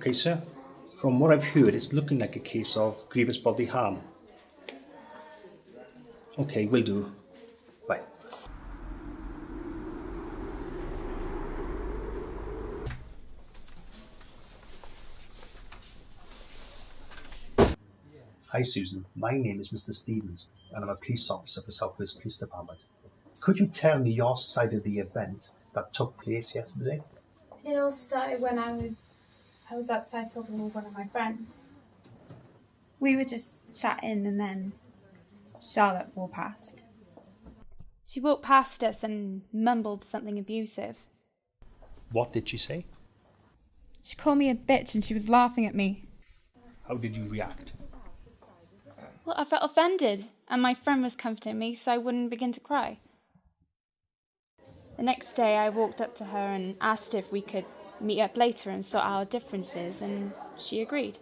Okay, sir. From what I've heard, it's looking like a case of grievous bodily harm. Okay, will do. Bye. Hi, Susan. My name is Mr. Stevens, and I'm a police officer for Southwest Police Department. Could you tell me your side of the event that took place yesterday? It all started when I was outside talking with one of my friends. We were just chatting and then Charlotte walked past. She walked past us and mumbled something abusive. What did she say? She called me a bitch and she was laughing at me. How did you react? Well, I felt offended and my friend was comforting me so I wouldn't begin to cry. The next day I walked up to her and asked if we could meet up later and sort our differences, and she agreed.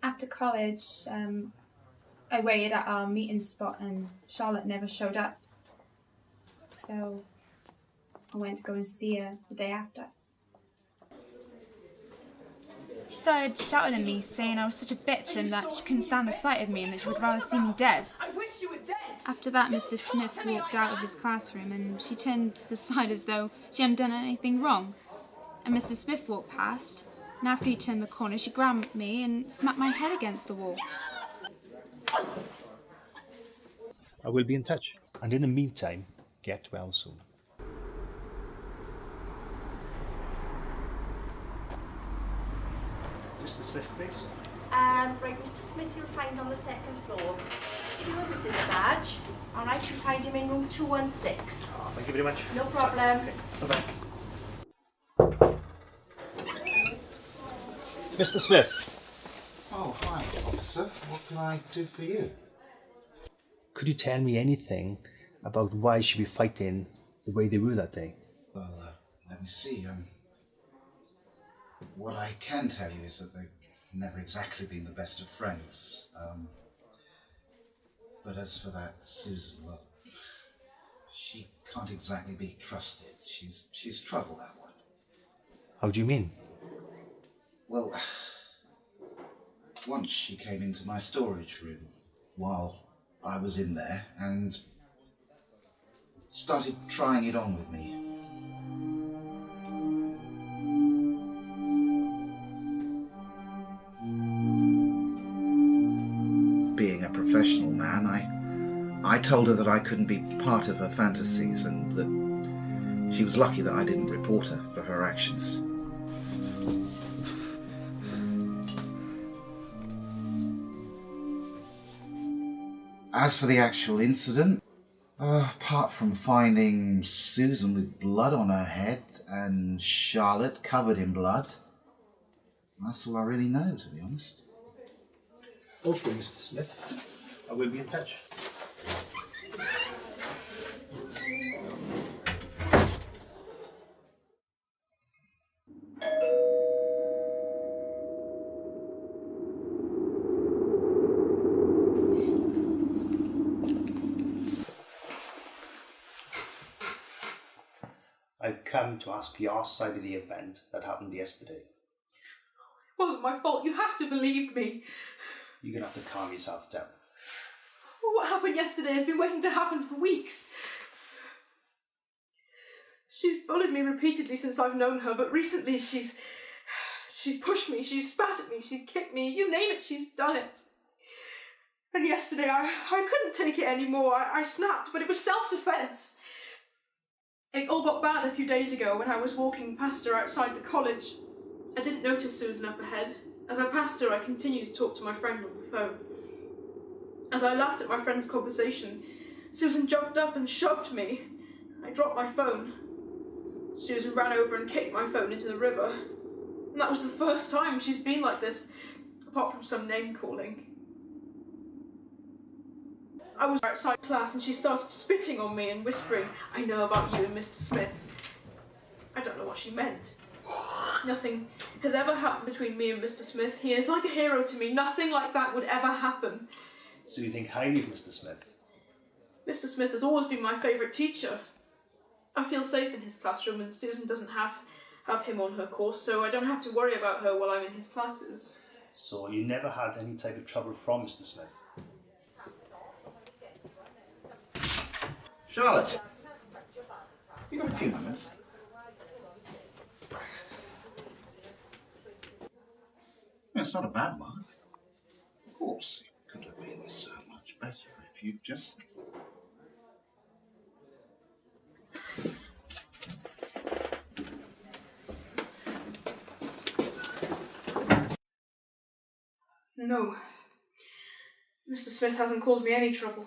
After college, I waited at our meeting spot and Charlotte never showed up. So I went to go and see her the day after. She started shouting at me, saying I was such a bitch and that she couldn't stand the sight of me and that she would rather see me dead. I wish you were dead! After that, Mr. Smith walked out of his classroom and she turned to the side as though she hadn't done anything wrong. And Mr. Smith walked past, and after he turned the corner, she grabbed me and smacked my head against the wall. I will be in touch. And in the meantime, get well soon. Mr. Smith, please. Right, Mr. Smith, you'll find on the second floor. If you ever see the badge, alright, you'll find him in room 216. Oh, thank you very much. No problem. Okay. Bye-bye. Mr. Smith. Oh, hi, officer. What can I do for you? Could you tell me anything about why she be fighting the way they were that day? Well, let me see. What I can tell you is that they've never exactly been the best of friends. But as for that Susan, well, she can't exactly be trusted. She's trouble, that one. How do you mean? Well, once she came into my storage room while I was in there and started trying it on with me. Being a professional man, I told her that I couldn't be part of her fantasies and that she was lucky that I didn't report her for her actions. As for the actual incident, apart from finding Susan with blood on her head and Charlotte covered in blood, that's all I really know, to be honest. Okay, Mr. Smith. I will be in touch. I've come to ask your side of the event that happened yesterday. It wasn't my fault. You have to believe me. You're going to have to calm yourself down. Well, what happened yesterday has been waiting to happen for weeks. She's bullied me repeatedly since I've known her, but recently she's pushed me, she's spat at me, she's kicked me, you name it, she's done it. And yesterday I couldn't take it anymore. I snapped, but it was self-defense. It all got bad a few days ago when I was walking past her outside the college. I didn't notice Susan up ahead. As I passed her, I continued to talk to my friend on the phone. As I laughed at my friend's conversation, Susan jumped up and shoved me. I dropped my phone. Susan ran over and kicked my phone into the river. And that was the first time she's been like this, apart from some name-calling. I was outside class and she started spitting on me and whispering, "I know about you and Mr. Smith." I don't know what she meant. Nothing has ever happened between me and Mr. Smith. He is like a hero to me. Nothing like that would ever happen. So you think highly of Mr. Smith? Mr. Smith has always been my favourite teacher. I feel safe in his classroom and Susan doesn't have have him on her course, so I don't have to worry about her while I'm in his classes. So you never had any type of trouble from Mr. Smith? Charlotte, you got a few moments? It's not a bad mark. Of course, it could have been so much better if you just... No. Mr. Smith hasn't caused me any trouble.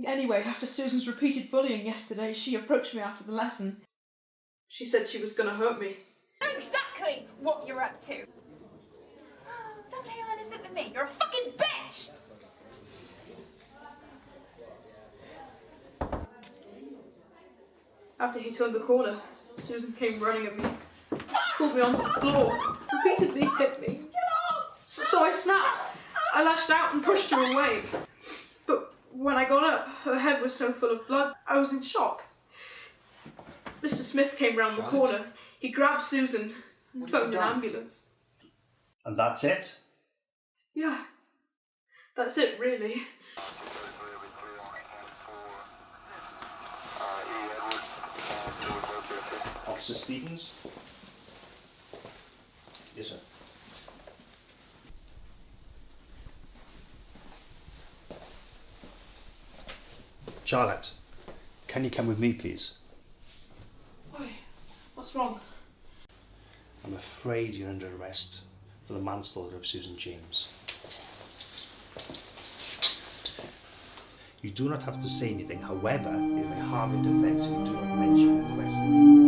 Anyway, after Susan's repeated bullying yesterday, she approached me after the lesson. She said she was going to hurt me. I know exactly what you're up to. Don't play innocent with me. You're a fucking bitch! After he turned the corner, Susan came running at me, pulled me onto the floor, repeatedly hit me. So I snapped. I lashed out and pushed her away. But when I got up, her head was so full of blood, I was in shock. Mr. Smith came round the corner. He grabbed Susan and phoned an ambulance. And that's it? Yeah, that's it, really. Officer Stevens? Yes, sir. Charlotte, can you come with me, please? Why? What's wrong? I'm afraid you're under arrest for the manslaughter of Susan James. You do not have to say anything, however, it may harm your defence if you do not mention the question.